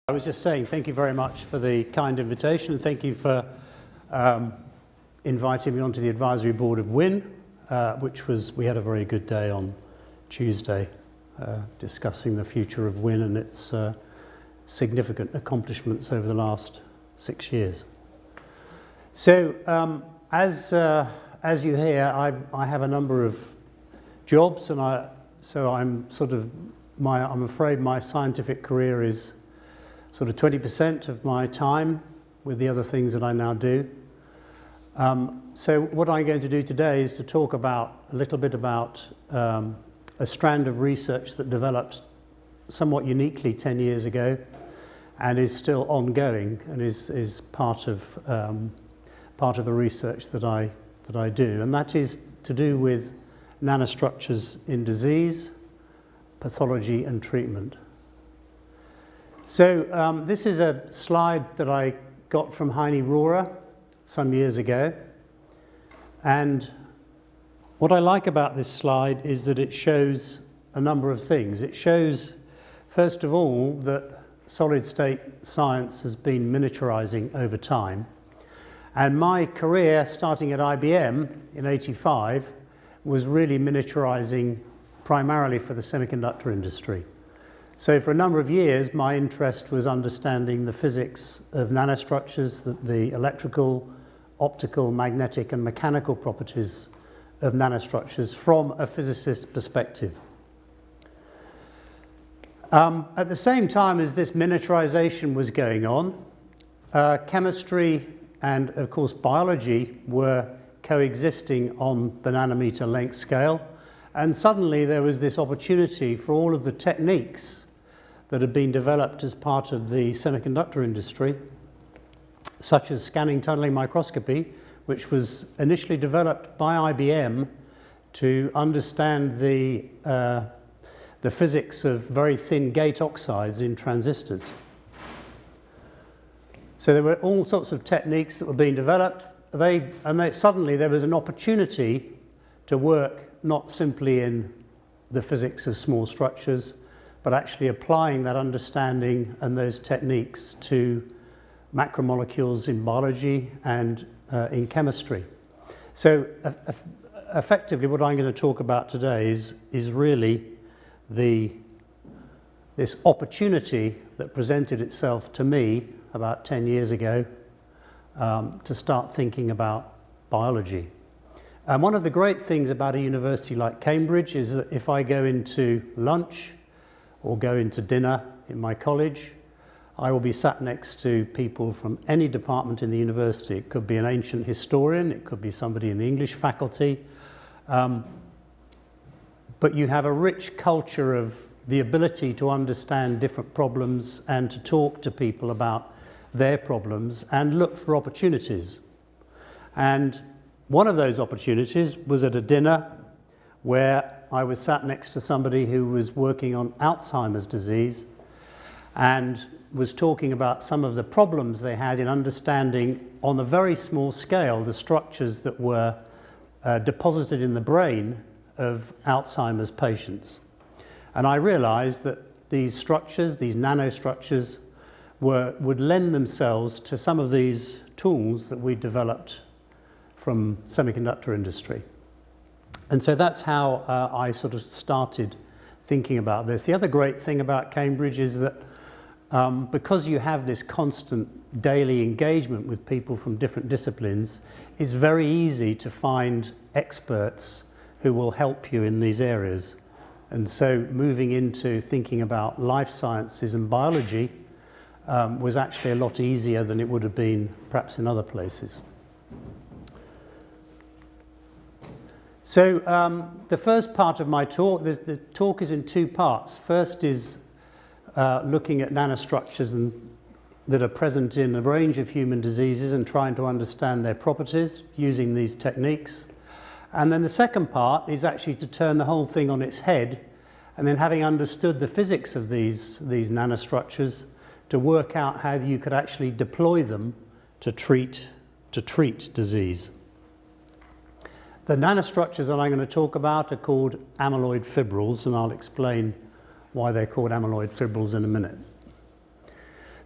I was just saying thank you very much for the kind invitation, and thank you for inviting me onto the advisory board of WIN, we had a very good day on Tuesday discussing the future of WIN and its significant accomplishments over the last 6 years. So as you hear, I have a number of jobs, and I'm afraid my scientific career is sort of 20% of my time with the other things that I now do. So what I'm going to do today is to talk a little bit about a strand of research that developed somewhat uniquely 10 years ago and is still ongoing and is part of the research that I do, and that is to do with nanostructures in disease, pathology and treatment. So this is a slide that I got from Heini Rohrer some years ago, and what I like about this slide is that it shows a number of things. It shows, first of all, that solid-state science has been miniaturizing over time, and my career starting at IBM in '85 was really miniaturizing primarily for the semiconductor industry. So for a number of years, my interest was understanding the physics of nanostructures, the electrical, optical, magnetic, and mechanical properties of nanostructures from a physicist's perspective. At the same time as this miniaturization was going on, chemistry and, of course, biology were coexisting on the nanometer length scale, and suddenly there was this opportunity for all of the techniques that had been developed as part of the semiconductor industry, such as scanning tunneling microscopy, which was initially developed by IBM to understand the physics of very thin gate oxides in transistors. So there were all sorts of techniques that were being developed, suddenly there was an opportunity to work not simply in the physics of small structures, but actually applying that understanding and those techniques to macromolecules in biology and in chemistry. So effectively what I'm going to talk about today is really this opportunity that presented itself to me about 10 years ago to start thinking about biology. And one of the great things about a university like Cambridge is that if I go into lunch or go into dinner in my college, I will be sat next to people from any department in the university. It could be an ancient historian, it could be somebody in the English faculty, but you have a rich culture of the ability to understand different problems and to talk to people about their problems and look for opportunities. And one of those opportunities was at a dinner where I was sat next to somebody who was working on Alzheimer's disease and was talking about some of the problems they had in understanding on a very small scale the structures that were deposited in the brain of Alzheimer's patients. And I realized that these structures, these nanostructures, would lend themselves to some of these tools that we developed from semiconductor industry. And so that's how I sort of started thinking about this. The other great thing about Cambridge is that because you have this constant daily engagement with people from different disciplines, it's very easy to find experts who will help you in these areas. And so moving into thinking about life sciences and biology was actually a lot easier than it would have been perhaps in other places. So the first part of my talk, the talk is in two parts. First is looking at nanostructures that are present in a range of human diseases and trying to understand their properties using these techniques. And then the second part is actually to turn the whole thing on its head, and then having understood the physics of these nanostructures, to work out how you could actually deploy them to treat disease. The nanostructures that I'm going to talk about are called amyloid fibrils, and I'll explain why they're called amyloid fibrils in a minute.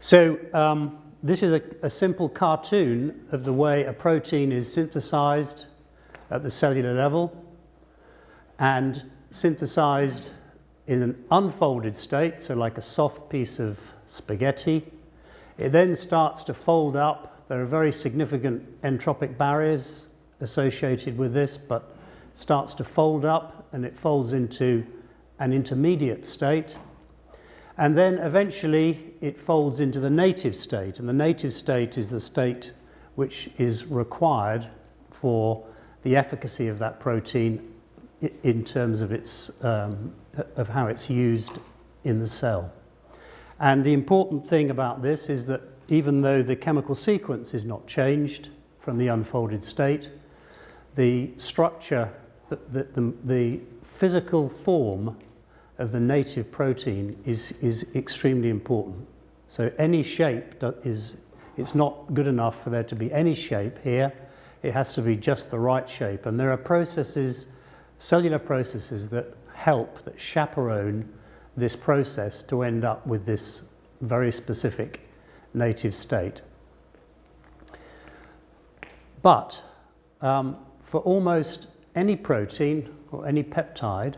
So this is a simple cartoon of the way a protein is synthesized at the cellular level and synthesized in an unfolded state, so like a soft piece of spaghetti. It then starts to fold up. There are very significant entropic barriers associated with this, but starts to fold up and it folds into an intermediate state. And then eventually it folds into the native state, and the native state is the state which is required for the efficacy of that protein in terms of its of how it's used in the cell. And the important thing about this is that even though the chemical sequence is not changed from the unfolded state, the structure, the physical form of the native protein is extremely important. So any shape it's not good enough for there to be any shape here. It has to be just the right shape. And there are processes, cellular processes that help, that chaperone this process to end up with this very specific native state. But for almost any protein or any peptide,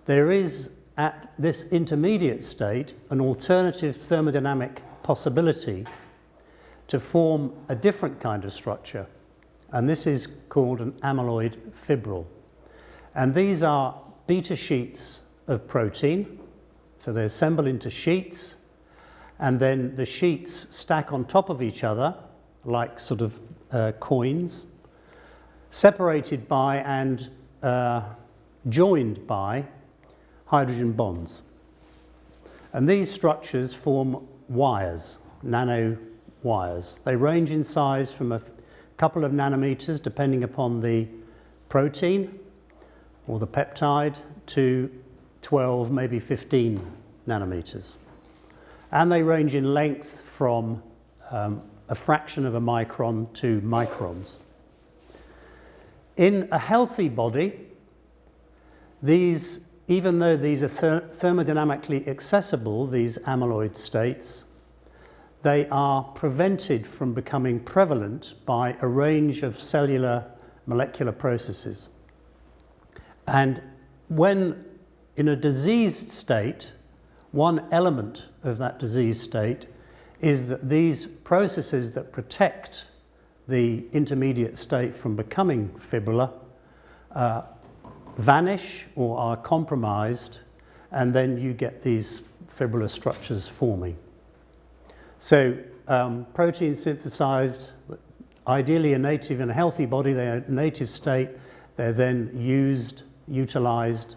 there is at this intermediate state an alternative thermodynamic possibility to form a different kind of structure. And this is called an amyloid fibril. And these are beta sheets of protein. So they assemble into sheets, and then the sheets stack on top of each other like sort of coins, separated by and joined by hydrogen bonds. And these structures form wires, nano wires. They range in size from a couple of nanometers, depending upon the protein or the peptide, to 12, maybe 15 nanometers. And they range in length from a fraction of a micron to microns. In a healthy body, even though these are thermodynamically accessible, these amyloid states, they are prevented from becoming prevalent by a range of cellular molecular processes. And when in a diseased state, one element of that diseased state is that these processes that protect the intermediate state from becoming fibrillar vanish or are compromised, and then you get these fibrillar structures forming. So proteins synthesized, ideally a native in a healthy body, they're a native state, they're then utilized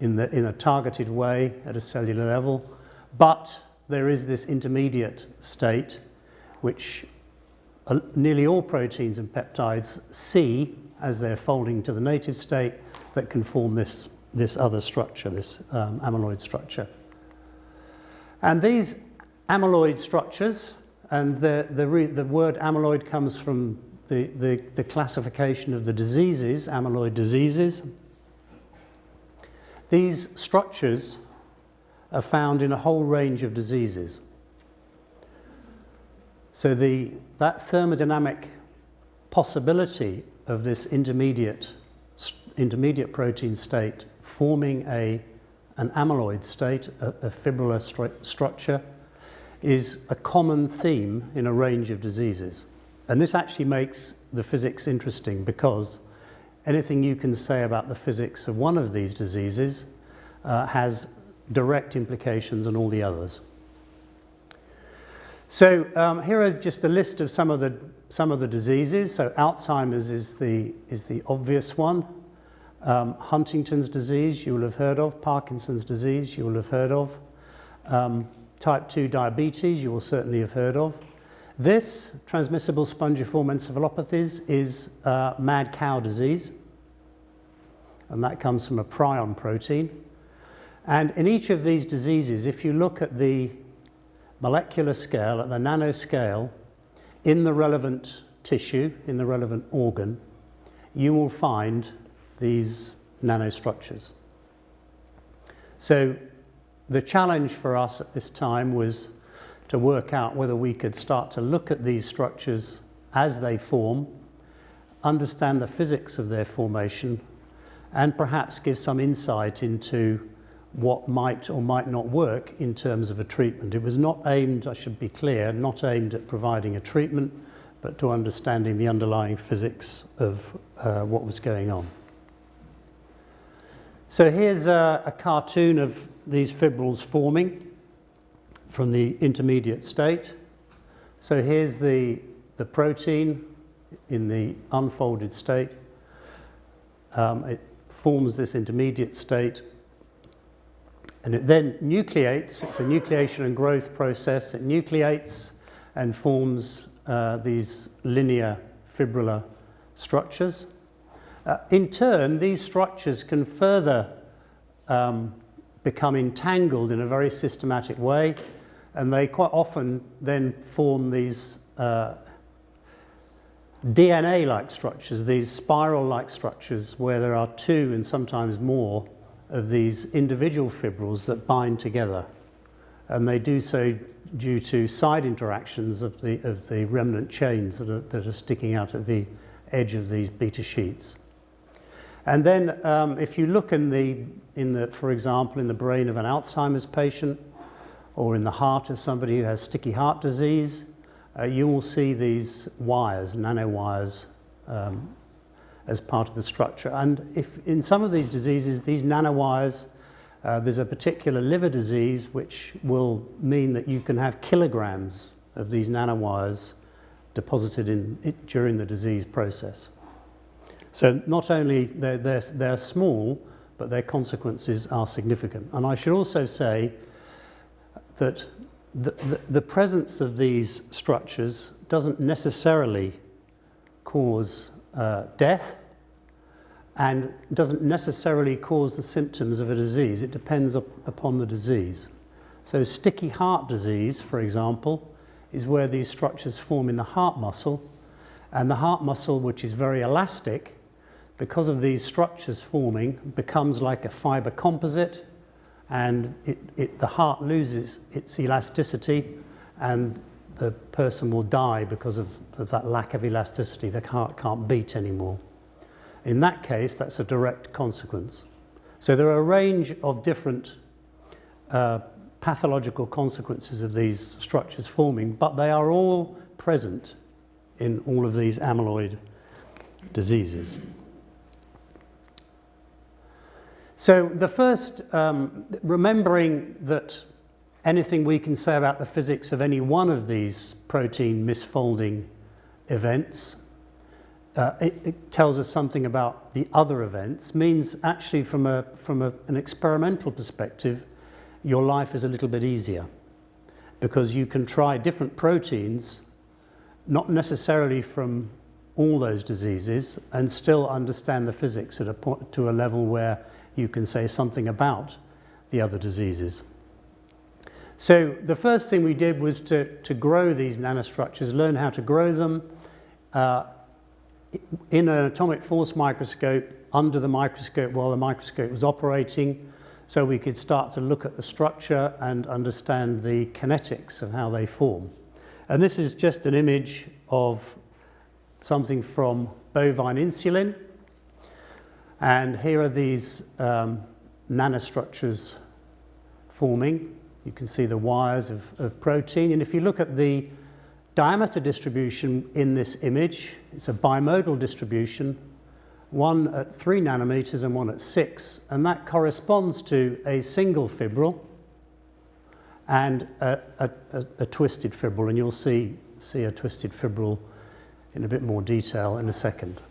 in a targeted way at a cellular level, but there is this intermediate state which nearly all proteins and peptides see as they're folding to the native state that can form this other structure, this amyloid structure. And these amyloid structures, and the word amyloid comes from the classification of the diseases, amyloid diseases. These structures are found in a whole range of diseases. So that thermodynamic possibility of this intermediate protein state forming an amyloid state, a fibrillar structure, is a common theme in a range of diseases. And this actually makes the physics interesting, because anything you can say about the physics of one of these diseases has direct implications on all the others. So here are just a list of some of the diseases. So Alzheimer's is the obvious one. Huntington's disease you will have heard of. Parkinson's disease you will have heard of. Type 2 diabetes you will certainly have heard of. This, transmissible spongiform encephalopathies, is mad cow disease, and that comes from a prion protein. And in each of these diseases, if you look at the molecular scale, at the nanoscale, in the relevant tissue, in the relevant organ, you will find these nanostructures. So the challenge for us at this time was to work out whether we could start to look at these structures as they form, understand the physics of their formation, and perhaps give some insight into what might or might not work in terms of a treatment. It was not aimed, I should be clear, not aimed at providing a treatment, but to understanding the underlying physics of what was going on. So here's a cartoon of these fibrils forming from the intermediate state. So here's the protein in the unfolded state. It forms this intermediate state, and it then nucleates. It's a nucleation and growth process. It nucleates and forms these linear fibrillar structures. In turn, these structures can further become entangled in a very systematic way, and they quite often then form these DNA-like structures, these spiral-like structures where there are two and sometimes more of these individual fibrils that bind together, and they do so due to side interactions of the remnant chains that are sticking out at the edge of these beta sheets. And then if you look for example, in the brain of an Alzheimer's patient or in the heart of somebody who has sticky heart disease, you will see these wires, nanowires, as part of the structure. And if in some of these diseases, these nanowires, there's a particular liver disease which will mean that you can have kilograms of these nanowires deposited during the disease process. So not only they're small, but their consequences are significant. And I should also say that the presence of these structures doesn't necessarily cause death and doesn't necessarily cause the symptoms of a disease. It depends upon the disease. So sticky heart disease, for example, is where these structures form in the heart muscle, and the heart muscle, which is very elastic, because of these structures forming, becomes like a fiber composite, and the heart loses its elasticity, and the person will die because of that lack of elasticity. The heart can't beat anymore. In that case, that's a direct consequence. So there are a range of different pathological consequences of these structures forming, but they are all present in all of these amyloid diseases. So the first, remembering that anything we can say about the physics of any one of these protein misfolding events, it tells us something about the other events, means actually from an experimental perspective, your life is a little bit easier, because you can try different proteins, not necessarily from all those diseases, and still understand the physics to a level where you can say something about the other diseases. So the first thing we did was to grow these nanostructures, learn how to grow them in an atomic force microscope, under the microscope while the microscope was operating, so we could start to look at the structure and understand the kinetics of how they form. And this is just an image of something from bovine insulin. And here are these nanostructures forming. You can see the wires of protein. And if you look at the diameter distribution in this image, it's a bimodal distribution, one at 3 nanometers and one at 6. And that corresponds to a single fibril and a twisted fibril. And you'll see a twisted fibril in a bit more detail in a second.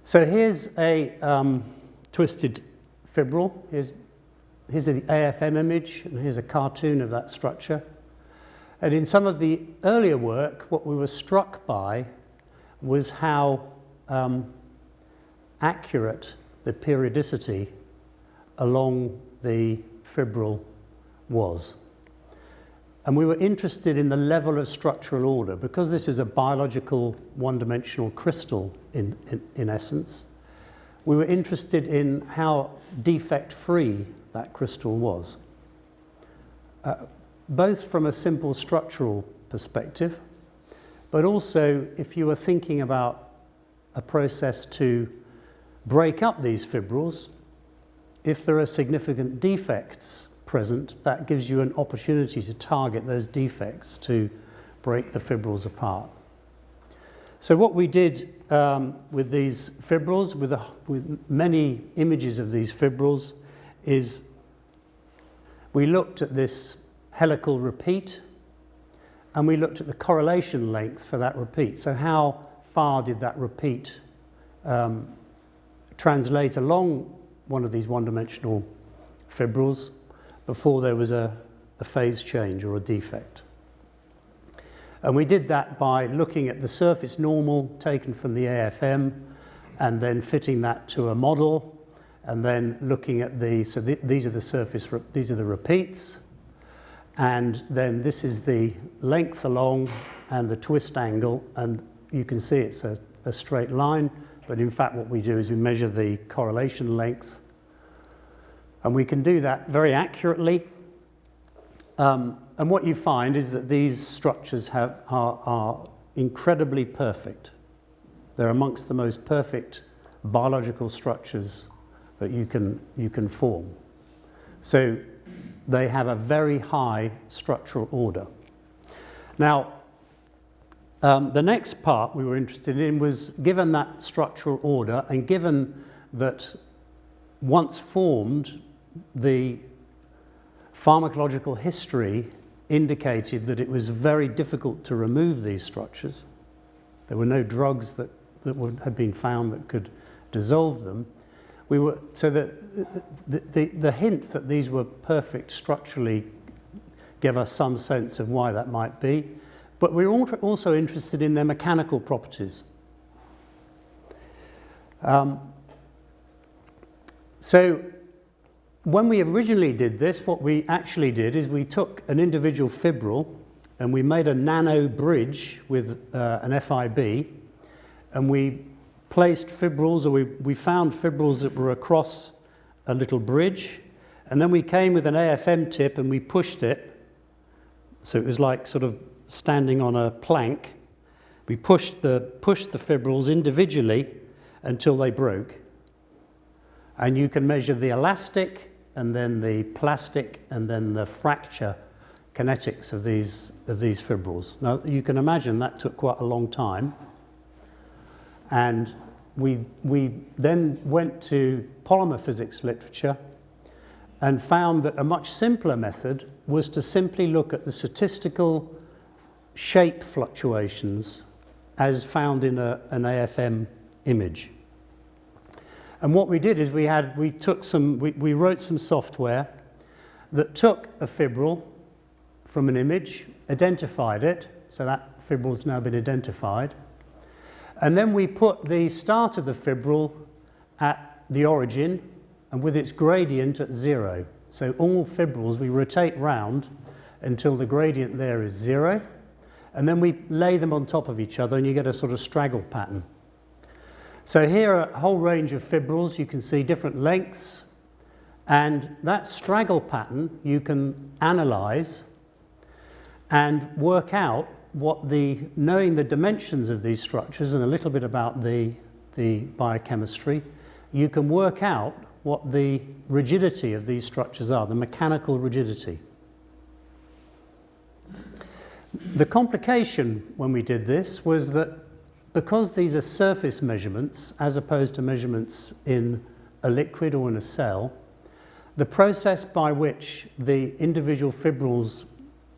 So here's a twisted fibril. Here's the AFM image, and here's a cartoon of that structure. And in some of the earlier work, what we were struck by was how accurate the periodicity along the fibril was. And we were interested in the level of structural order, because this is a biological one-dimensional crystal in essence. we were interested in how defect-free that crystal was, both from a simple structural perspective, but also if you were thinking about a process to break up these fibrils, if there are significant defects present, that gives you an opportunity to target those defects to break the fibrils apart. So what we did with these fibrils, with many images of these fibrils, is we looked at this helical repeat and we looked at the correlation length for that repeat. So how far did that repeat translate along one of these one-dimensional fibrils before there was a phase change or a defect. And we did that by looking at the surface normal taken from the AFM and then fitting that to a model and then looking at these are the repeats, and then this is the length along and the twist angle, and you can see it's a straight line, but in fact what we do is we measure the correlation length, and we can do that very accurately. And what you find is that these structures are incredibly perfect. They're amongst the most perfect biological structures that you can form. So they have a very high structural order. Now, the next part we were interested in was, given that structural order and given that once formed, the pharmacological history indicated that it was very difficult to remove these structures. There were no drugs that had been found that could dissolve them. So the hint that these were perfect structurally gave us some sense of why that might be. But we're also interested in their mechanical properties. So when we originally did this, what we actually did is we took an individual fibril and we made a nano bridge with an FIB, and we placed fibrils, or we found fibrils that were across a little bridge, and then we came with an AFM tip and we pushed it, so it was like sort of standing on a plank. We pushed the fibrils individually until they broke, and you can measure the elastic and then the plastic and then the fracture kinetics of these fibrils. Now you can imagine that took quite a long time, and we then went to polymer physics literature and found that a much simpler method was to simply look at the statistical shape fluctuations as found in an AFM image. And what we did is we wrote some software that took a fibril from an image, identified it, so that fibril's now been identified, and then we put the start of the fibril at the origin and with its gradient at 0. So all fibrils we rotate round until the gradient there is 0, and then we lay them on top of each other and you get a sort of straggle pattern. So here are a whole range of fibrils. You can see different lengths, and that straggle pattern you can analyze and work out knowing the dimensions of these structures and a little bit about the biochemistry, you can work out what the rigidity of these structures are, the mechanical rigidity. The complication when we did this was that because these are surface measurements as opposed to measurements in a liquid or in a cell, the process by which the individual fibrils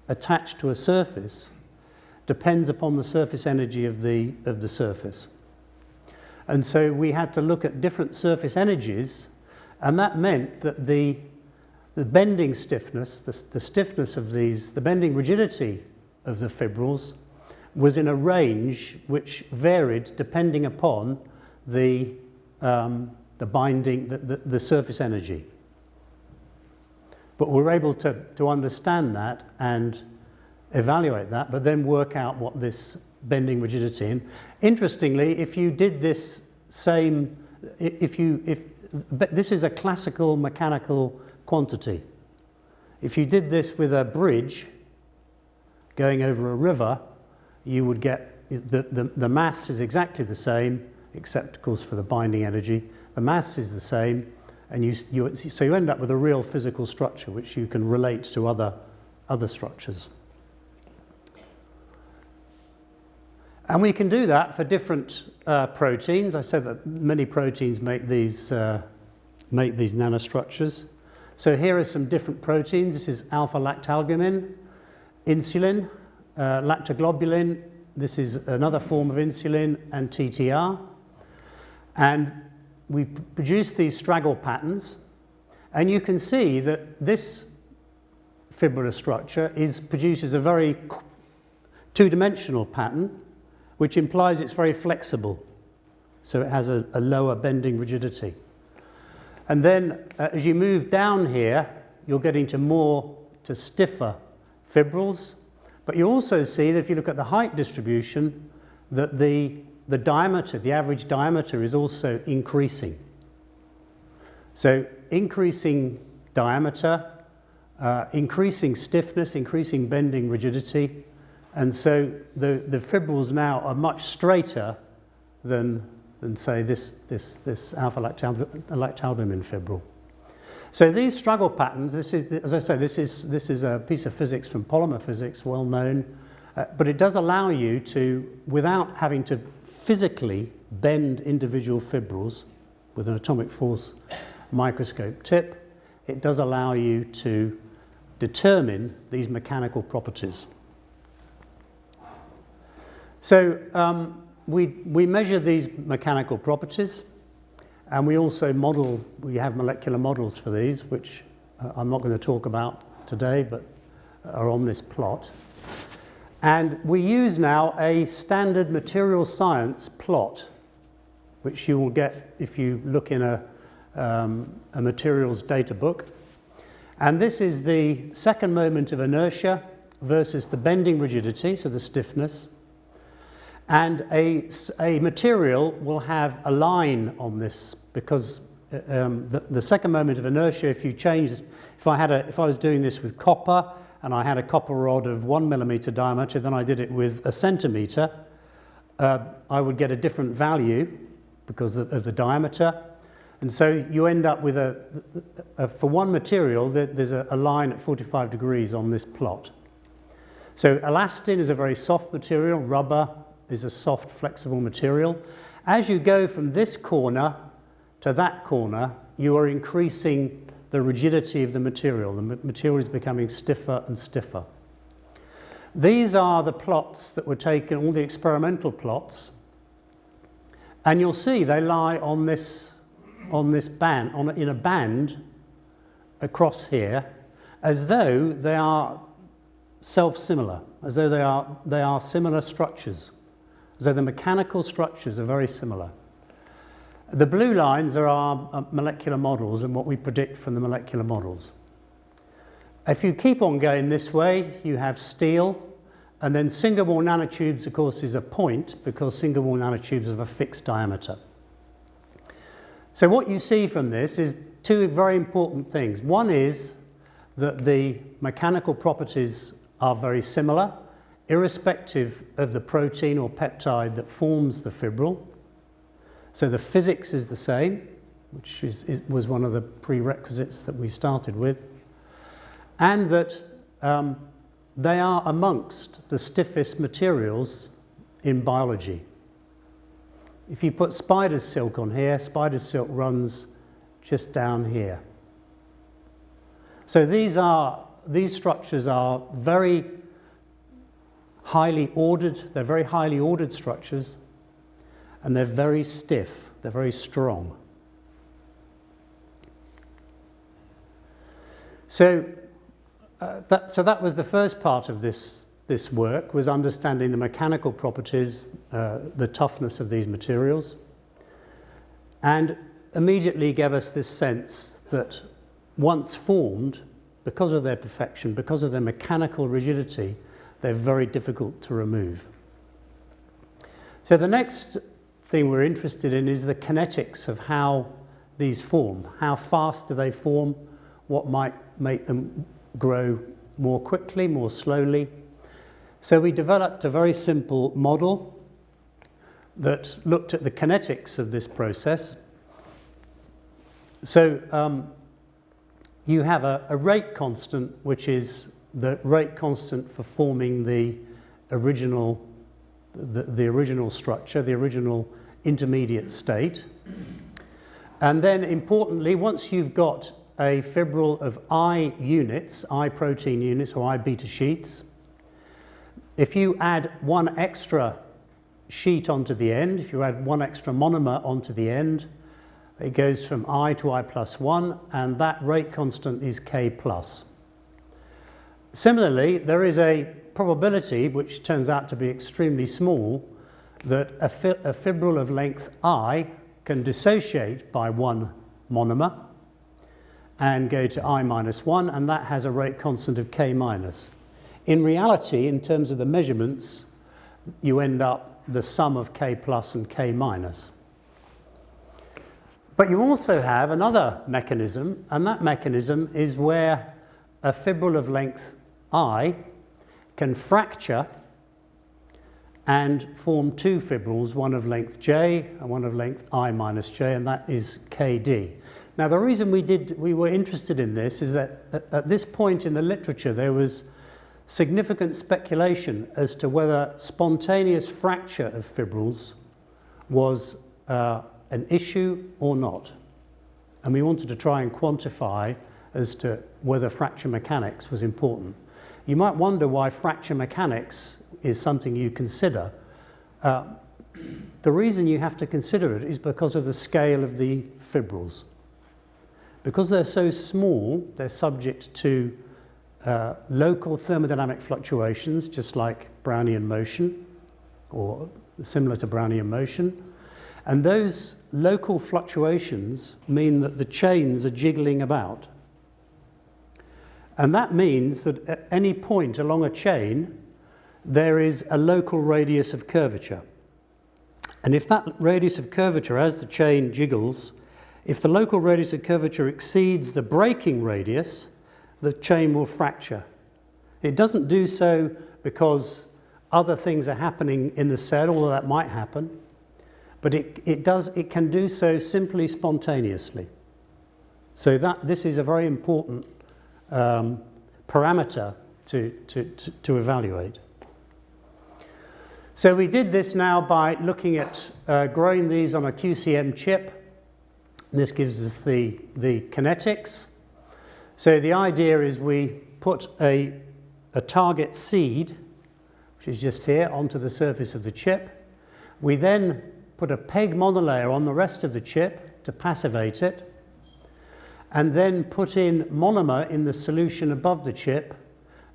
attach to a surface depends upon the surface energy of the surface. And so we had to look at different surface energies, and that meant that the bending stiffness, the stiffness of these, the bending rigidity of the fibrils was in a range which varied depending upon the binding, the surface energy. But we're able to understand that and evaluate that, but then work out what this bending rigidity. And interestingly, if you did this same but this is a classical mechanical quantity. If you did this with a bridge going over a river, you would get, the maths is exactly the same, except of course for the binding energy. The maths is the same, and so you end up with a real physical structure which you can relate to other structures. And we can do that for different proteins. I said that many proteins make these nanostructures. So here are some different proteins. This is alpha-lactalbumin, insulin, lactoglobulin. This is another form of insulin, and TTR. And we produce these straggle patterns, and you can see that this fibrillar structure produces a very two-dimensional pattern, which implies it's very flexible. So it has a lower bending rigidity. And then as you move down here, you're getting to stiffer fibrils. But you also see that if you look at the height distribution, that the diameter, the average diameter, is also increasing. So increasing diameter, increasing stiffness, increasing bending rigidity, and so the fibrils now are much straighter than say this alpha-lactalbumin fibril. So these struggle patterns, this is, as I say, this is a piece of physics from polymer physics, well known, but it does allow you to, without having to physically bend individual fibrils with an atomic force microscope tip, it does allow you to determine these mechanical properties. So we measure these mechanical properties, and we also we have molecular models for these, which I'm not going to talk about today, but are on this plot. And we use now a standard material science plot, which you will get if you look in a materials data book. And this is the second moment of inertia versus the bending rigidity, so the stiffness. And a material will have a line on this because the second moment of inertia, if I was doing this with copper and I had a copper rod of 1 millimeter diameter, then I did it with a centimeter, I would get a different value because of the diameter. And so you end up with for one material, there's a line at 45 degrees on this plot. So elastin is a very soft material, rubber is a soft, flexible material. As you go from this corner to that corner, you are increasing the rigidity of the material. The material is becoming stiffer and stiffer. These are the plots that were taken, all the experimental plots, and you'll see they lie on this band, in a band across here, as though they are self-similar, as though they are similar structures. So the mechanical structures are very similar. The blue lines are our molecular models and what we predict from the molecular models. If you keep on going this way, you have steel, and then single wall nanotubes, of course, is a point because single wall nanotubes have a fixed diameter. So what you see from this is two very important things. One is that the mechanical properties are very similar, irrespective of the protein or peptide that forms the fibril. So the physics is the same, which was one of the prerequisites that we started with, and that they are amongst the stiffest materials in biology. If you put spider's silk on here, spider's silk runs just down here. So these structures are very highly ordered, they're very highly ordered structures, and they're very stiff, they're very strong. So that was the first part of this work, was understanding the mechanical properties, the toughness of these materials, and immediately gave us this sense that once formed, because of their perfection, because of their mechanical rigidity, they're very difficult to remove. So the next thing we're interested in is the kinetics of how these form. How fast do they form? What might make them grow more quickly, more slowly? So we developed a very simple model that looked at the kinetics of this process. So you have a rate constant, which is the rate constant for forming the original structure, the original intermediate state. And then importantly, once you've got a fibril of I units, I protein units or I beta sheets, if you add one extra sheet onto the end, if you add one extra monomer onto the end, it goes from I to I plus 1, and that rate constant is K plus. Similarly, there is a probability, which turns out to be extremely small, that a fibril of length I can dissociate by one monomer and go to I minus 1, and that has a rate constant of K minus. In reality, in terms of the measurements, you end up the sum of K plus and K minus. But you also have another mechanism, and that mechanism is where a fibril of length I can fracture and form two fibrils, one of length J and one of length I minus J, and that is KD. Now, the reason we were interested in this is that at this point in the literature there was significant speculation as to whether spontaneous fracture of fibrils was an issue or not. And we wanted to try and quantify as to whether fracture mechanics was important. You might wonder why fracture mechanics is something you consider. The reason you have to consider it is because of the scale of the fibrils. Because they're so small, they're subject to local thermodynamic fluctuations, just like Brownian motion, or similar to Brownian motion. And those local fluctuations mean that the chains are jiggling about. And that means that at any point along a chain, there is a local radius of curvature. And if that radius of curvature, as the chain jiggles, if the local radius of curvature exceeds the breaking radius, the chain will fracture. It doesn't do so because other things are happening in the cell, although that might happen, but it can do so simply spontaneously. So this is a very important parameter to evaluate. So we did this now by looking at growing these on a QCM chip. This gives us the kinetics. So the idea is we put a target seed, which is just here, onto the surface of the chip. We then put a PEG monolayer on the rest of the chip to passivate it, and then put in monomer in the solution above the chip,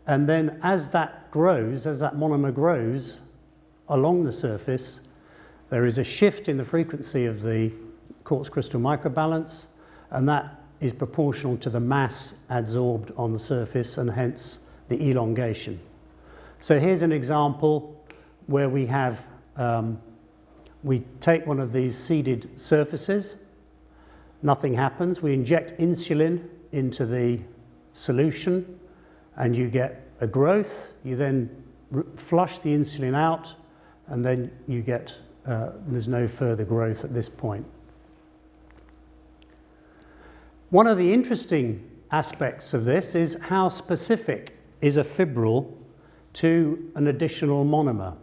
and then as that grows, as that monomer grows along the surface, there is a shift in the frequency of the quartz crystal microbalance, and that is proportional to the mass adsorbed on the surface, and hence the elongation. So here's an example where we have we take one of these seeded surfaces, nothing happens, we inject insulin into the solution and you get a growth, you then flush the insulin out, and then you get, there's no further growth at this point. One of the interesting aspects of this is how specific is a fibril to an additional monomer.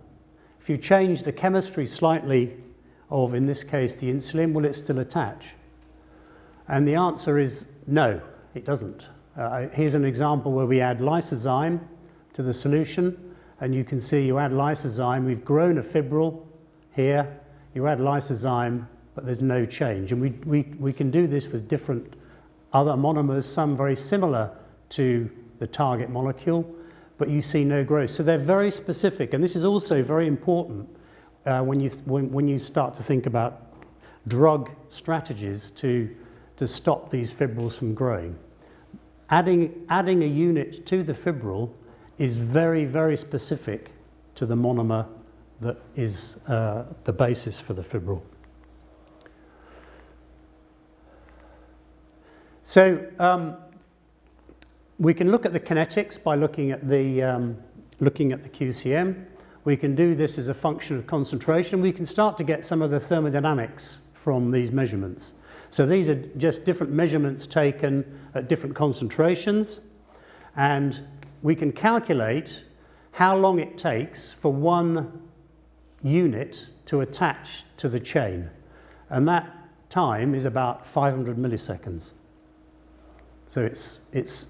If you change the chemistry slightly of, in this case, the insulin, will it still attach? And the answer is no, it doesn't. Here's an example where we add lysozyme to the solution, and you can see you add lysozyme, we've grown a fibril here, you add lysozyme, but there's no change. And we can do this with different other monomers, some very similar to the target molecule, but you see no growth. So they're very specific, and this is also very important when you start to think about drug strategies to stop these fibrils from growing. Adding a unit to the fibril is very, very specific to the monomer that is the basis for the fibril. So we can look at the kinetics by looking at the QCM. We can do this as a function of concentration. We can start to get some of the thermodynamics from these measurements. So these are just different measurements taken at different concentrations, and we can calculate how long it takes for one unit to attach to the chain, and that time is about 500 milliseconds. So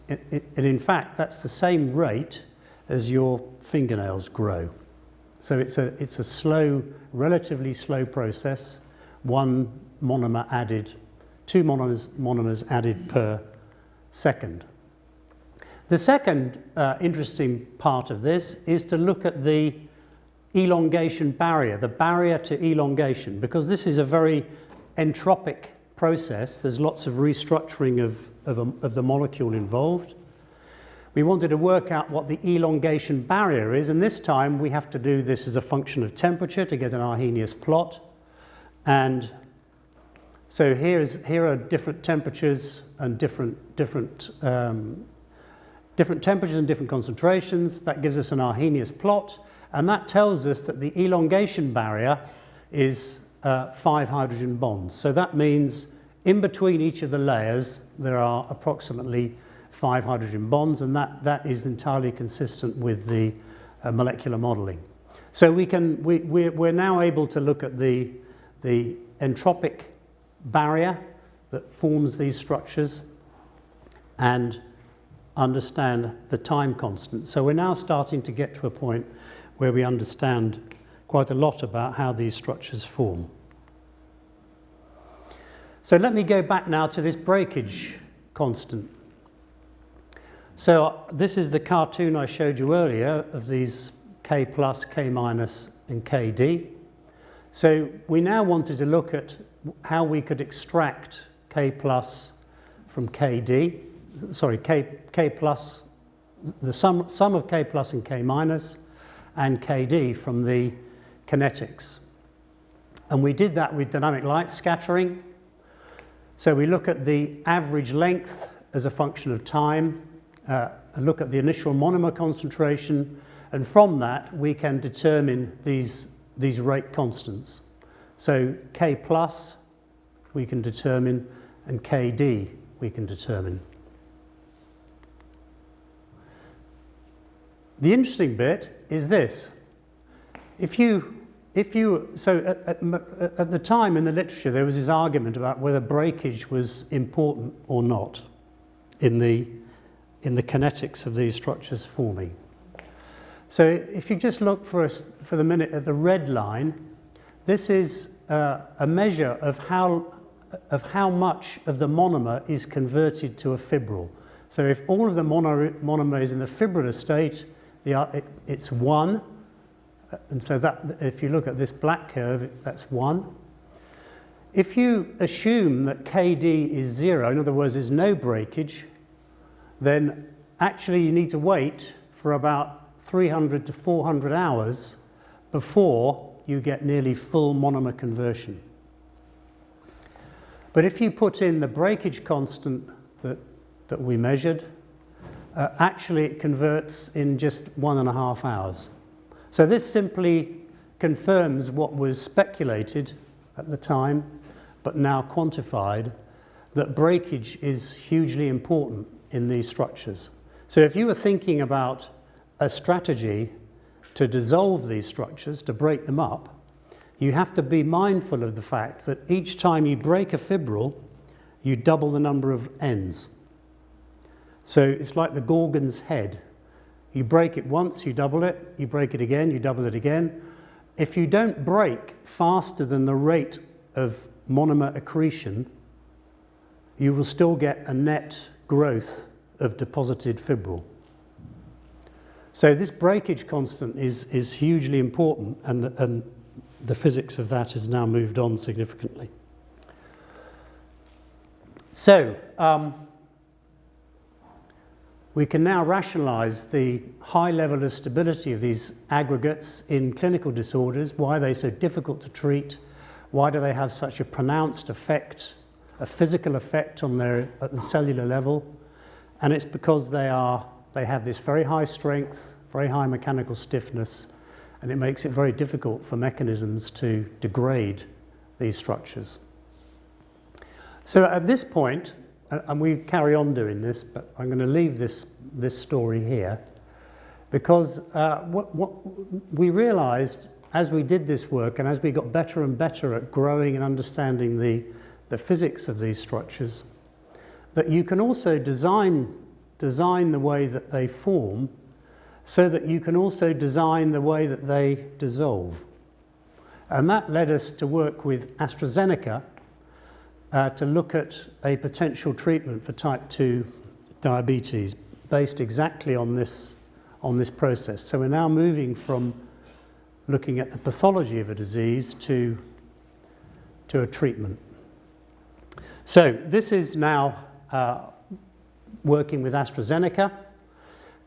and in fact that's the same rate as your fingernails grow. So it's a slow, relatively slow process. One monomer added, two monomers added per second. The second interesting part of this is to look at the elongation barrier, the barrier to elongation, because this is a very entropic process. There's lots of restructuring of the molecule involved. We wanted to work out what the elongation barrier is, and this time we have to do this as a function of temperature to get an Arrhenius plot. And so here are different temperatures and different temperatures and different concentrations. That gives us an Arrhenius plot, and that tells us that the elongation barrier is 5 hydrogen bonds. So that means in between each of the layers there are approximately 5 hydrogen bonds, and that is entirely consistent with the molecular modelling. So we're now able to look at the entropic barrier that forms these structures and understand the time constant. So we're now starting to get to a point where we understand quite a lot about how these structures form. So let me go back now to this breakage constant. So this is the cartoon I showed you earlier of these K plus, K minus and Kd. So we now wanted to look at how we could extract K plus from Kd, sorry, K plus, the sum of K plus and K minus and Kd from the kinetics. And we did that with dynamic light scattering. So we look at the average length as a function of time, look at the initial monomer concentration, and from that we can determine these rate constants. So K plus we can determine, and Kd we can determine. The interesting bit is this. So at the time in the literature there was this argument about whether breakage was important or not in the kinetics of these structures forming. So if you just look for the minute at the red line, this is a measure of how much of the monomer is converted to a fibril. So if all of the monomer is in the fibrillar state, it's 1. And so that, if you look at this black curve, that's 1. If you assume that Kd is 0, in other words, there's no breakage, then actually you need to wait for about 300 to 400 hours before you get nearly full monomer conversion. But if you put in the breakage constant that we measured, actually it converts in just 1.5 hours. So this simply confirms what was speculated at the time, but now quantified, that breakage is hugely important in these structures. So if you were thinking about a strategy to dissolve these structures, to break them up, you have to be mindful of the fact that each time you break a fibril, you double the number of ends. So it's like the Gorgon's head. You break it once, you double it, you break it again, you double it again. If you don't break faster than the rate of monomer accretion, you will still get a net growth of deposited fibril. So this breakage constant is hugely important, and the physics of that has now moved on significantly. So, we can now rationalize the high level of stability of these aggregates in clinical disorders, why they're so difficult to treat, why do they have such a pronounced effect, a physical effect on at the cellular level. And it's because they have this very high strength, very high mechanical stiffness, and it makes it very difficult for mechanisms to degrade these structures. So at this point, and we carry on doing this, but I'm going to leave this story here, because what we realized as we did this work and as we got better and better at growing and understanding the physics of these structures, that you can also design the way that they form so that you can also design the way that they dissolve. And that led us to work with AstraZeneca to look at a potential treatment for type 2 diabetes based exactly on this process. So we're now moving from looking at the pathology of a disease to a treatment. So this is now working with AstraZeneca,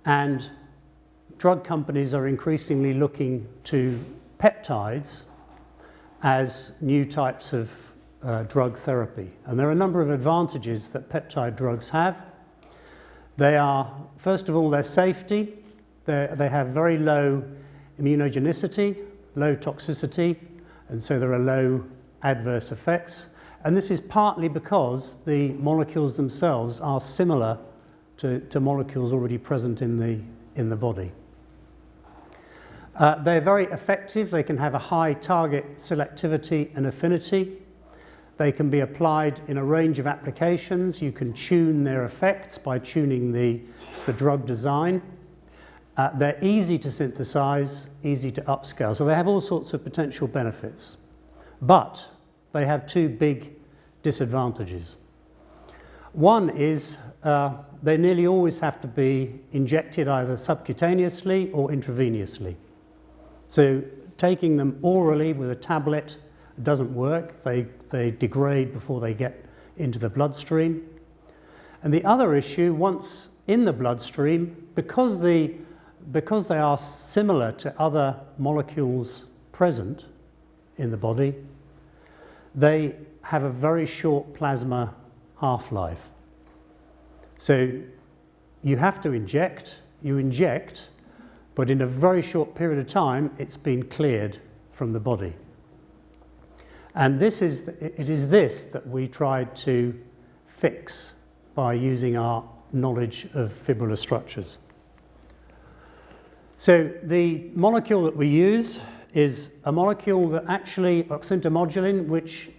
and drug companies are increasingly looking to peptides as new types of drug therapy. And there are a number of advantages that peptide drugs have. They are, first of all, their safety. They have very low immunogenicity, low toxicity, and so there are low adverse effects. And this is partly because the molecules themselves are similar to molecules already present in the body. They're very effective. They can have a high target selectivity and affinity. They can be applied in a range of applications. You can tune their effects by tuning the drug design. They're easy to synthesize, easy to upscale. So they have all sorts of potential benefits. But they have two big disadvantages. One is they nearly always have to be injected either subcutaneously or intravenously. So taking them orally with a tablet doesn't work. They degrade before they get into the bloodstream. And the other issue, once in the bloodstream, because they are similar to other molecules present in the body, they have a very short plasma half-life. So you have to inject, but in a very short period of time, it's been cleared from the body. And it is this that we tried to fix by using our knowledge of fibrillar structures. So the molecule that we use is a molecule that actually, oxyntomodulin, which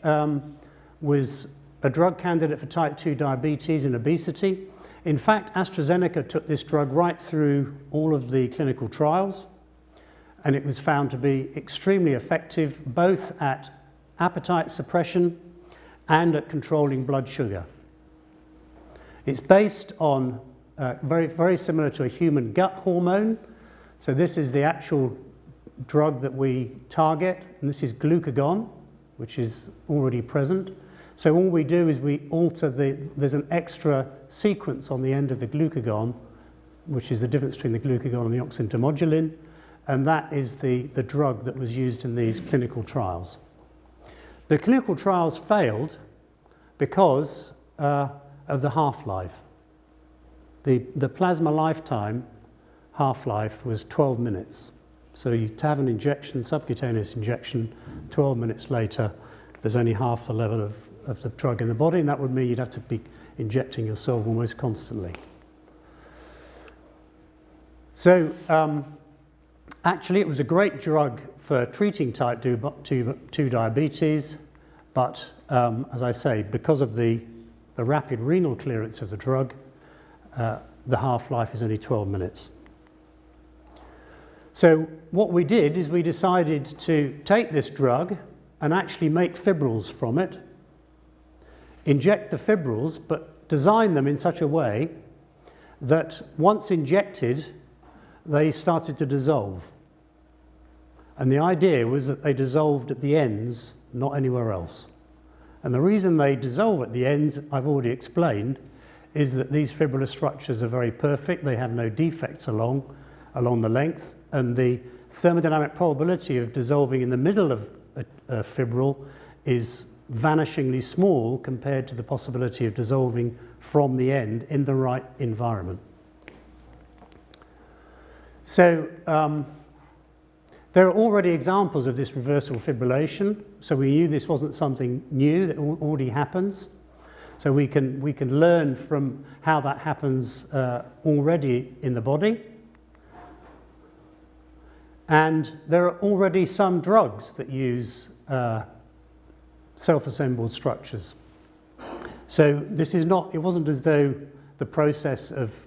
was a drug candidate for type 2 diabetes and obesity. In fact, AstraZeneca took this drug right through all of the clinical trials, and it was found to be extremely effective both at appetite suppression and at controlling blood sugar. It's based on very, very similar to a human gut hormone. So this is the actual drug that we target, and this is glucagon, which is already present. So all we do is we alter there's an extra sequence on the end of the glucagon, which is the difference between the glucagon and the oxyntomodulin, and that is the drug that was used in these clinical trials. The clinical trials failed because of the half-life. The plasma lifetime half-life was 12 minutes. So you have an injection, subcutaneous injection, 12 minutes later, there's only half the level of the drug in the body, and that would mean you'd have to be injecting yourself almost constantly. So actually it was a great drug for treating type 2 diabetes, but as I say, because of the rapid renal clearance of the drug, the half-life is only 12 minutes. So what we did is we decided to take this drug and actually make fibrils from it, inject the fibrils, but design them in such a way that once injected, they started to dissolve. And the idea was that they dissolved at the ends, not anywhere else. And the reason they dissolve at the ends, I've already explained, is that these fibrillar structures are very perfect. They have no defects along the length, and the thermodynamic probability of dissolving in the middle of a fibril is vanishingly small compared to the possibility of dissolving from the end in the right environment. So there are already examples of this reversible fibrillation, so we knew this wasn't something new, that already happens. So we can learn from how that happens already in the body. And there are already some drugs that use self-assembled structures. So this is not, it wasn't as though the process of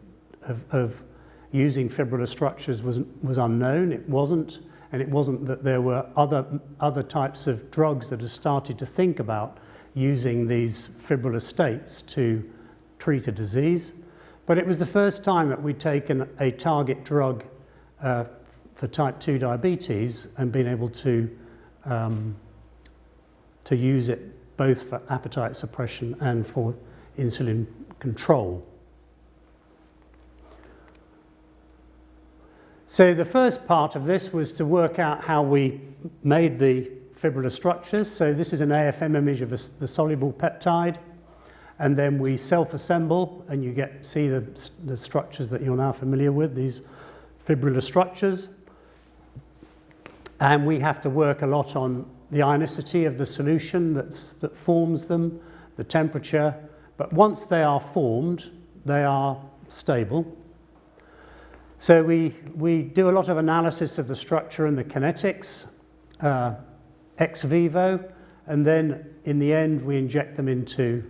using fibrillar structures was unknown. It wasn't, and it wasn't that there were other types of drugs that had started to think about using these fibrillar states to treat a disease. But it was the first time that we'd taken a target drug for type 2 diabetes and been able to use it both for appetite suppression and for insulin control. So the first part of this was to work out how we made the fibrillar structures. So this is an AFM image of the soluble peptide, and then we self-assemble, and you see the structures that you're now familiar with, these fibrillar structures. And we have to work a lot on the ionicity of the solution that forms them, the temperature. But once they are formed, they are stable. So we do a lot of analysis of the structure and the kinetics ex vivo, and then in the end we inject them into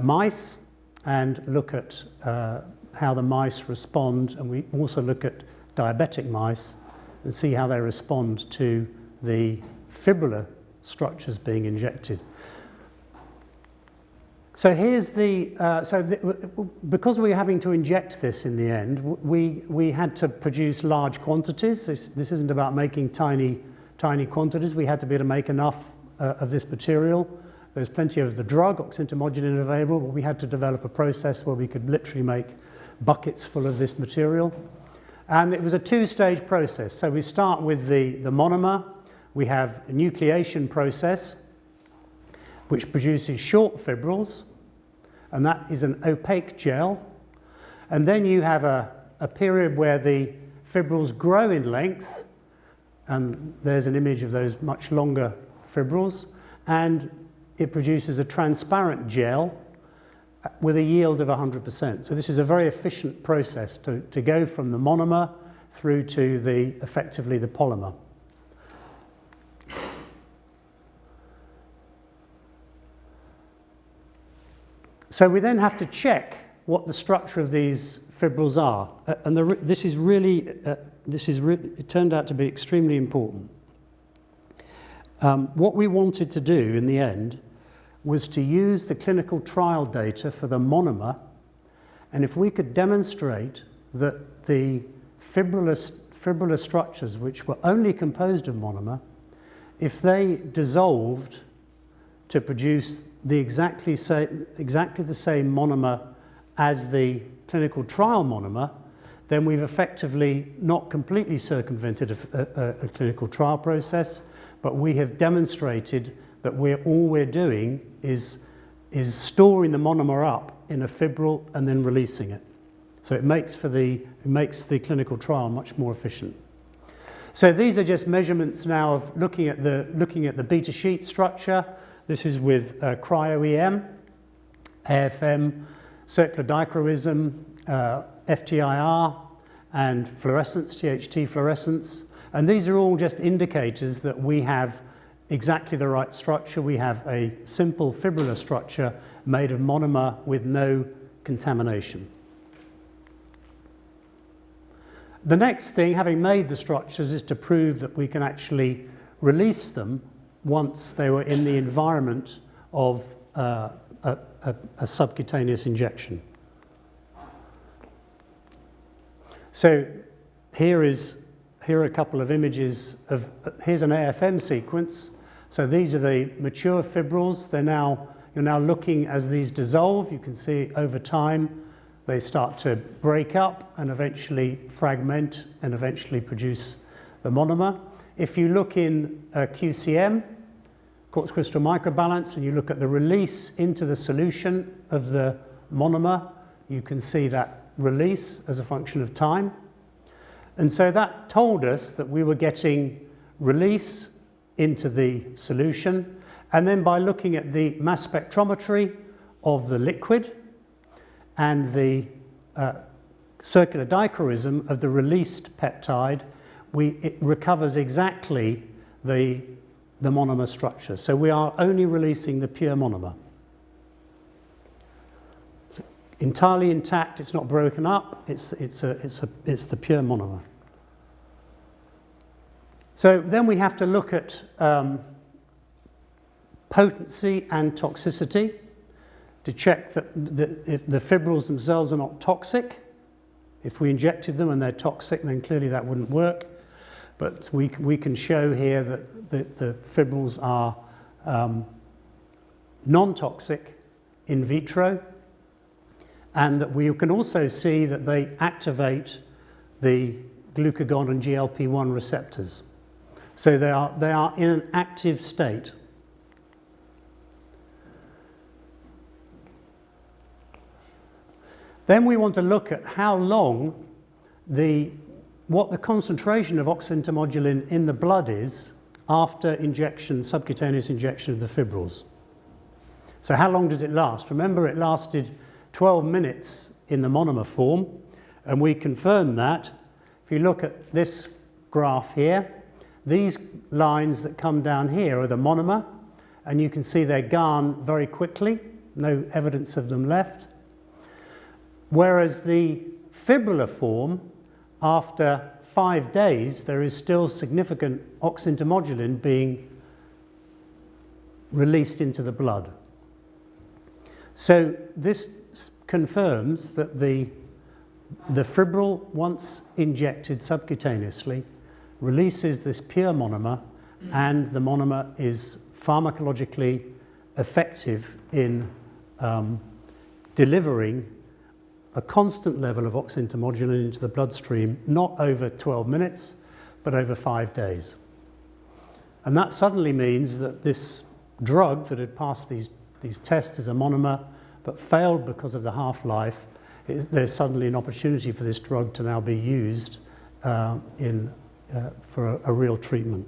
mice and look at how the mice respond, and we also look at diabetic mice and see how they respond to the fibrillar structures being injected. So here's because we were having to inject this in the end, we had to produce large quantities. This isn't about making tiny quantities. We had to be able to make enough of this material. There's plenty of the drug, oxyntomodulin, available, but we had to develop a process where we could literally make buckets full of this material. And it was a two-stage process. So we start with the monomer. We have a nucleation process, which produces short fibrils, and that is an opaque gel. And then you have a period where the fibrils grow in length, and there's an image of those much longer fibrils, and it produces a transparent gel with a yield of 100%. So this is a very efficient process to go from the monomer through to effectively the polymer. So we then have to check what the structure of these fibrils are, and it turned out to be extremely important. What we wanted to do in the end was to use the clinical trial data for the monomer, and if we could demonstrate that the fibrillar structures, which were only composed of monomer, if they dissolved to produce exactly the same monomer as the clinical trial monomer, then we've effectively not completely circumvented a clinical trial process, but we have demonstrated that all we're doing is storing the monomer up in a fibril and then releasing it. So it makes the clinical trial much more efficient. So these are just measurements now of looking at the beta sheet structure. This is with cryo-EM, AFM, circular dichroism, FTIR, and fluorescence, THT fluorescence. And these are all just indicators that we have exactly the right structure. We have a simple fibrillar structure made of monomer with no contamination. The next thing, having made the structures, is to prove that we can actually release them once they were in the environment of a subcutaneous injection. So here are a couple of images of, here's an AFM sequence. So these are the mature fibrils. They're now you're now looking as these dissolve. You can see over time they start to break up and eventually fragment and eventually produce the monomer. If you look in QCM, quartz crystal microbalance, and you look at the release into the solution of the monomer, you can see that release as a function of time. And so that told us that we were getting release into the solution, and then by looking at the mass spectrometry of the liquid and the circular dichroism of the released peptide, it recovers exactly the monomer structure. So we are only releasing the pure monomer. It's entirely intact, it's not broken up, it's the pure monomer. So then we have to look at potency and toxicity to check that if the fibrils themselves are not toxic. If we injected them and they're toxic, then clearly that wouldn't work. But we can show here that the fibrils are non-toxic in vitro, and that we can also see that they activate the glucagon and GLP-1 receptors. So they are in an active state. Then we want to look at how long what the concentration of oxyntomodulin in the blood is after injection, subcutaneous injection of the fibrils. So how long does it last? Remember, it lasted 12 minutes in the monomer form, and we confirmed that. If you look at this graph here, these lines that come down here are the monomer, and you can see they're gone very quickly, no evidence of them left. Whereas the fibrillar form, after 5 days, there is still significant oxyntomodulin being released into the blood. So this confirms that the fibril, once injected subcutaneously, releases this pure monomer, and the monomer is pharmacologically effective in delivering a constant level of oxyntomodulin into the bloodstream, not over 12 minutes, but over 5 days. And that suddenly means that this drug that had passed these tests as a monomer, but failed because of the half-life, there's suddenly an opportunity for this drug to now be used for a real treatment.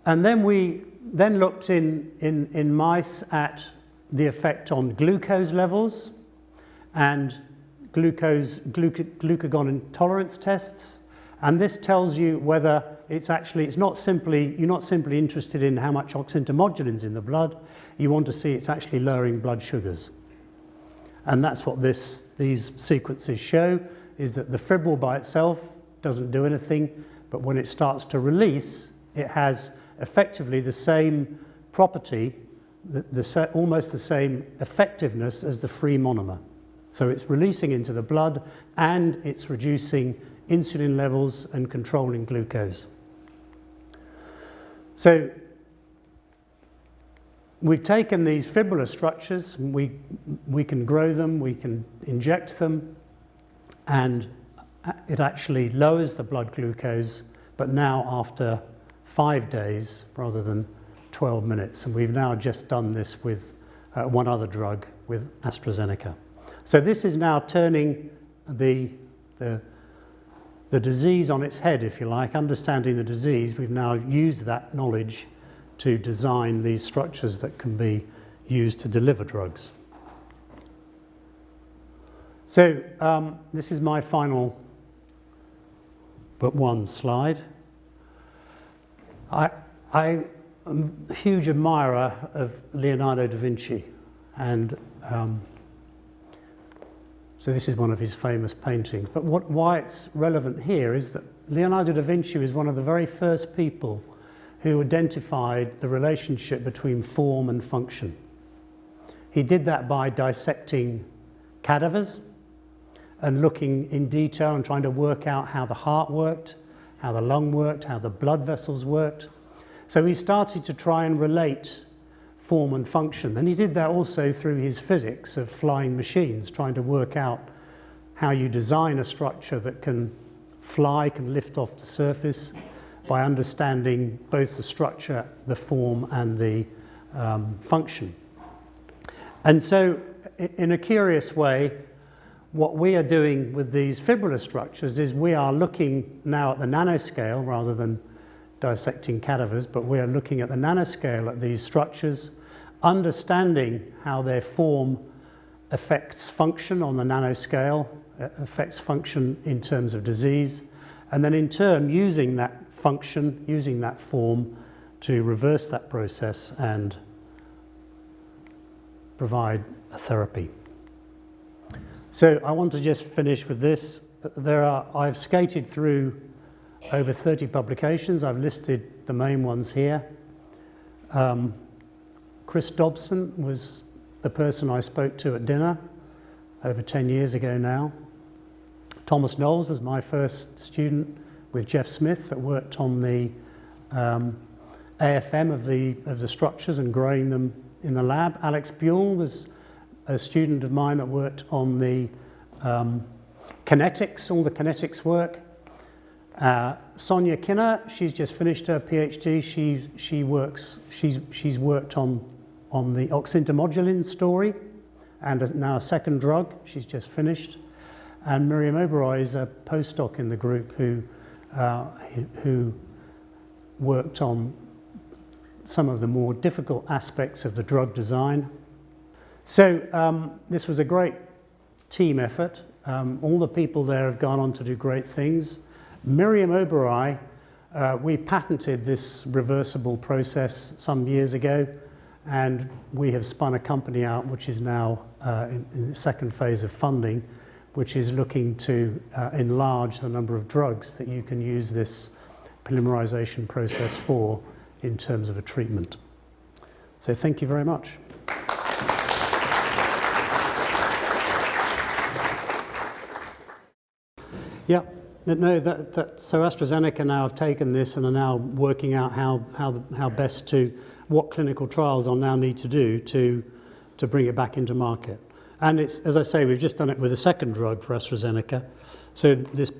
And then we looked in mice at the effect on glucose levels and glucagon intolerance tests, and this tells you whether you're not simply interested in how much oxyntomodulin's in the blood. You want to see it's actually lowering blood sugars, and that's what these sequences show, is that the fibril by itself doesn't do anything, but when it starts to release, it has effectively the same property, almost the same effectiveness as the free monomer. So it's releasing into the blood, and it's reducing insulin levels and controlling glucose. So we've taken these fibrillar structures, we can grow them, we can inject them, and it actually lowers the blood glucose, but now after 5 days rather than 12 minutes. And we've now just done this with one other drug, with AstraZeneca. So this is now turning the disease on its head, if you like. Understanding the disease, we've now used that knowledge to design these structures that can be used to deliver drugs. So this is my final but one slide. I'm a huge admirer of Leonardo da Vinci, and so this is one of his famous paintings. But why it's relevant here is that Leonardo da Vinci was one of the very first people who identified the relationship between form and function. He did that by dissecting cadavers and looking in detail and trying to work out how the heart worked, how the lung worked, how the blood vessels worked. So he started to try and relate form and function, and he did that also through his physics of flying machines, trying to work out how you design a structure that can fly, can lift off the surface by understanding both the structure, the form and the function. And so in a curious way, what we are doing with these fibrillar structures is we are looking now at the nanoscale rather than dissecting cadavers, but we are looking at the nanoscale at these structures, understanding how their form affects function on the nanoscale, affects function in terms of disease, and then in turn using that function, using that form to reverse that process and provide a therapy. So I want to just finish with this. I've skated through over 30 publications. I've listed the main ones here. Chris Dobson was the person I spoke to at dinner over 10 years ago now. Thomas Knowles was my first student with Jeff Smith that worked on the AFM of the structures and growing them in the lab. Alex Buell was a student of mine that worked on the kinetics, all the kinetics work. Sonia Kinner, she's just finished her PhD. She's worked on the oxyntomodulin story and is now a second drug. She's just finished. And Miriam Oberoi is a postdoc in the group who worked on some of the more difficult aspects of the drug design. So this was a great team effort. All the people there have gone on to do great things. Miriam Oberoi, we patented this reversible process some years ago, and we have spun a company out which is now in the second phase of funding, which is looking to enlarge the number of drugs that you can use this polymerization process for in terms of a treatment. So thank you very much. Yeah, no, so AstraZeneca now have taken this and are now working out how best to, what clinical trials they'll now need to do to bring it back into market. And it's, as I say, we've just done it with a second drug for AstraZeneca. So this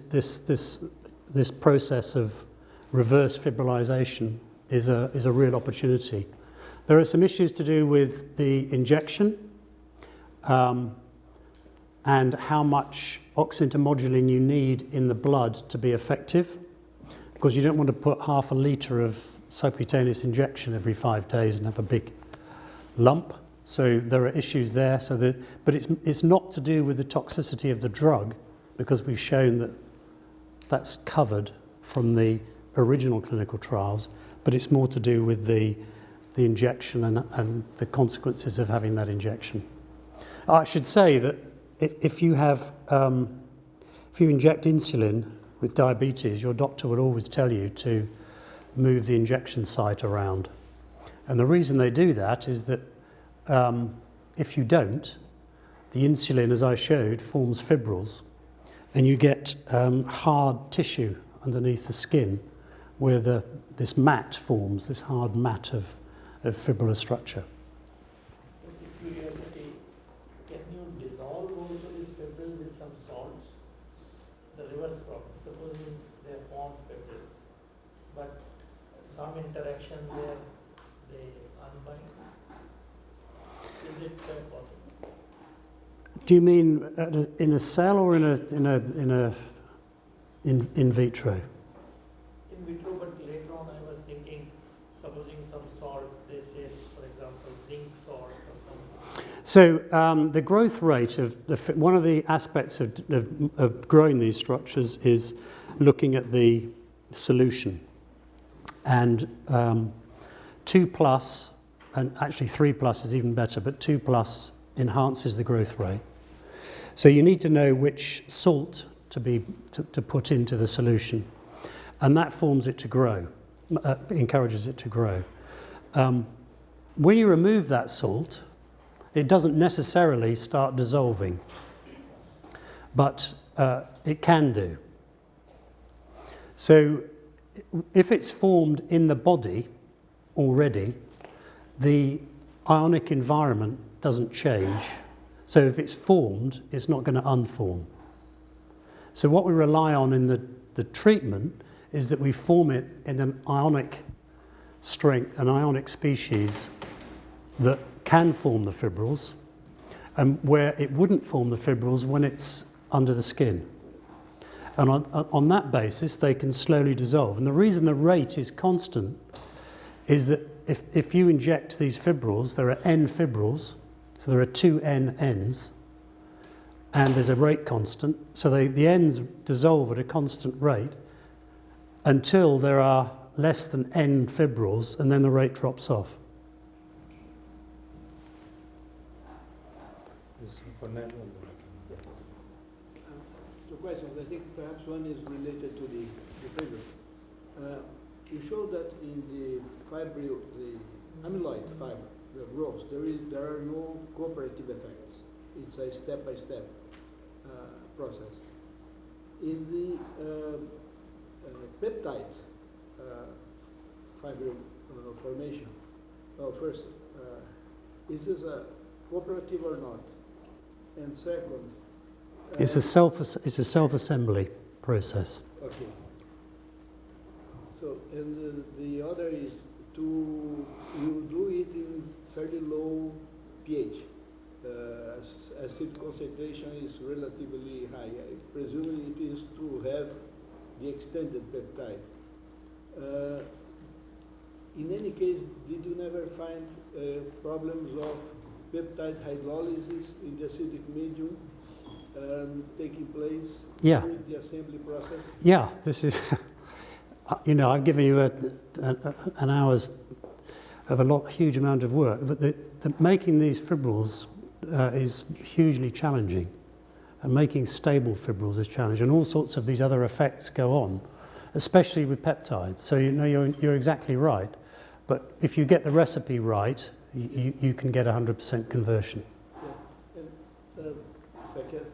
process of reverse fibrillation is a real opportunity. There are some issues to do with the injection and how much oxyntomodulin you need in the blood to be effective, because you don't want to put half a litre of subcutaneous injection every 5 days and have a big lump. So there are issues there. But it's not to do with the toxicity of the drug, because we've shown that that's covered from the original clinical trials, but it's more to do with the injection and the consequences of having that injection. I should say that if you inject insulin with diabetes, your doctor would always tell you to move the injection site around. And the reason they do that is that if you don't, the insulin, as I showed, forms fibrils, and you get hard tissue underneath the skin where this mat forms, this hard mat of fibrillar structure. Just a curiosity, can you dissolve also this fibril with some salts? The reverse problem, supposing they form fibrils, but some interaction where they unbind. Is it possible? Do you mean in a cell or in vitro? In vitro, but later on I was thinking, supposing some salt, they say, for example, zinc salt or something. So the growth rate of one of the aspects of growing these structures is looking at the solution, and 2+, and actually 3+ is even better, but 2+ enhances the growth rate. So you need to know which salt to put into the solution, and that forms it to grow, encourages it to grow. When you remove that salt, it doesn't necessarily start dissolving, but it can do. So if it's formed in the body, already, the ionic environment doesn't change. So if it's formed, it's not going to unform. So what we rely on in the treatment is that we form it in an ionic strength, an ionic species that can form the fibrils, and where it wouldn't form the fibrils when it's under the skin. And on that basis, they can slowly dissolve. And the reason the rate is constant is that if you inject these fibrils, there are N fibrils, so there are 2 N ends, and there's a rate constant. So the ends dissolve at a constant rate until there are less than N fibrils, and then the rate drops off. For nano. Two questions. I think perhaps one is related to the previous. You showed that in the amyloid fiber, the growth, there are no cooperative effects. It's a step-by-step process. In the peptide fiber formation, well, first, is this a cooperative or not? And second, It's a self-assembly process. okay. So, and the other is you do it in fairly low pH. Acid concentration is relatively high. Presumably it is to have the extended peptide. In any case, did you never find problems of peptide hydrolysis in the acidic medium taking place during the assembly process? Yeah, this is, I've given you an hour's of a huge amount of work, but making these fibrils is hugely challenging, and making stable fibrils is challenging, and all sorts of these other effects go on, especially with peptides. So you're exactly right, but if you get the recipe right, you can get 100% conversion. Yeah. And if I can,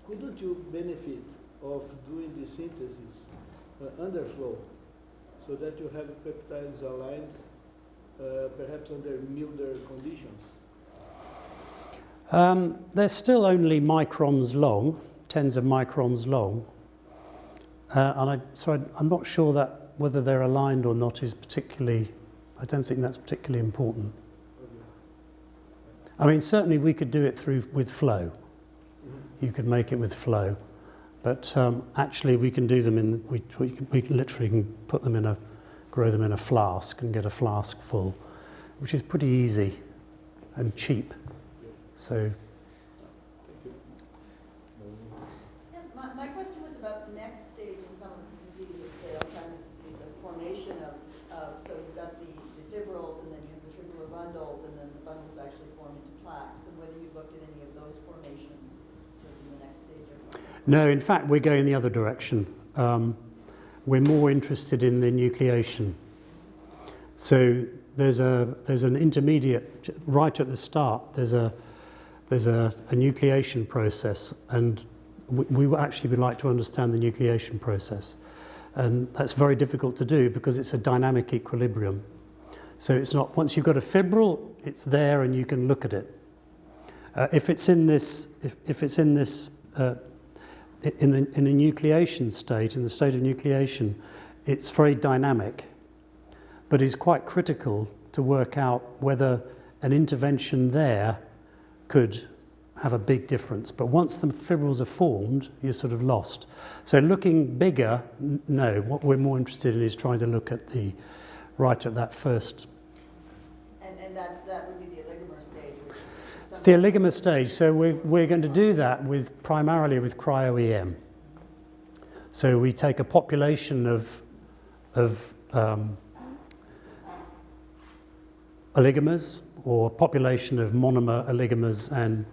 couldn't you benefit of doing the synthesis under flow, so that you have peptides aligned, perhaps under milder conditions? They're still only microns long, tens of microns long, so I'm not sure that whether they're aligned or not is particularly, I don't think that's particularly important. I mean, certainly we could do it with flow. You could make it with flow, but actually we can do them we literally can put them grow them in a flask and get a flask full, which is pretty easy and cheap. So. Yes, my question was about the next stage in some of the diseases, say Alzheimer's disease, of formation of so you've got the fibrils, and then you have the fibrillar bundles, and then the bundles actually form into plaques, and whether you looked at any of those formations in the next stage of life. No, in fact, we're going the other direction. We're more interested in the nucleation. So there's an intermediate right at the start. There's a nucleation process, and we actually would like to understand the nucleation process, and that's very difficult to do because it's a dynamic equilibrium. So it's not, once you've got a fibril, it's there and you can look at it. If it's in this in a nucleation state, in the state of nucleation, it's very dynamic, but it's quite critical to work out whether an intervention there could have a big difference. But once the fibrils are formed, you're sort of lost. So looking bigger, no. What we're more interested in is trying to look at right at that first. And that would be the oligomer stage. It's the oligomer stage. So we're going to do that primarily with cryo-EM. So we take a population of oligomers, or a population of monomer oligomers and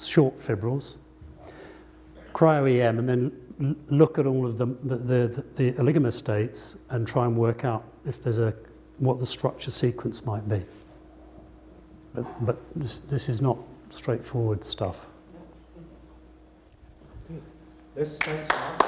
short fibrils, cryo-EM, and then look at all of the oligomer states and try and work out if there's what the structure sequence might be. But this is not straightforward stuff. Okay. Let's thank